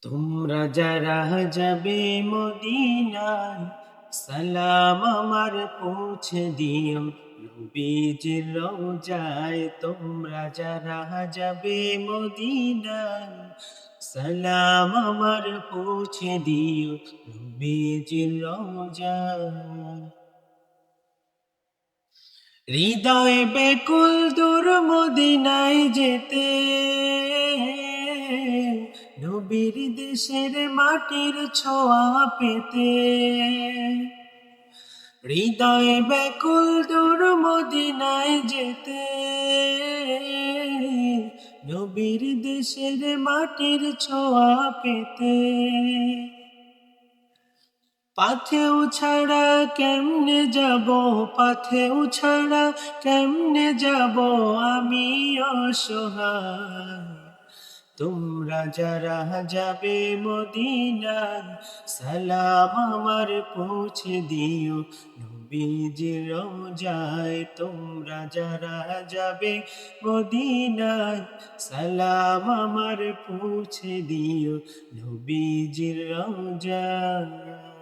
তোমরা যারা যাবে মদিনায়, সালাম আমার পৌঁছে দিও নবীজির রওজায়। তোমরা যারা যাবে মদিনায়, সালাম আমার পৌঁছে দিও নবীজির রওজায়। হৃদয়ে বেকুল দূর মদিনায় যেতে, নবীর দেশের মাটির ছোঁয়া পেতে। হৃদয়ে বেকুল দূর মদিনায় যেতে, নবীর দেশের মাটির ছোঁয়া পেতে। পাথেও ছাড়া কেমনে যাব, পাথেও ছাড়া কেমনে যাব আমি অসহায়। তোমরা যারা যাবে মদিনায়, সালাম আমার পৌঁছে দিও নবীজির রওজায়। তোমরা যারা যাবে মদিনায়, সালাম আমার পৌঁছে দিও নবীজির রওজায়।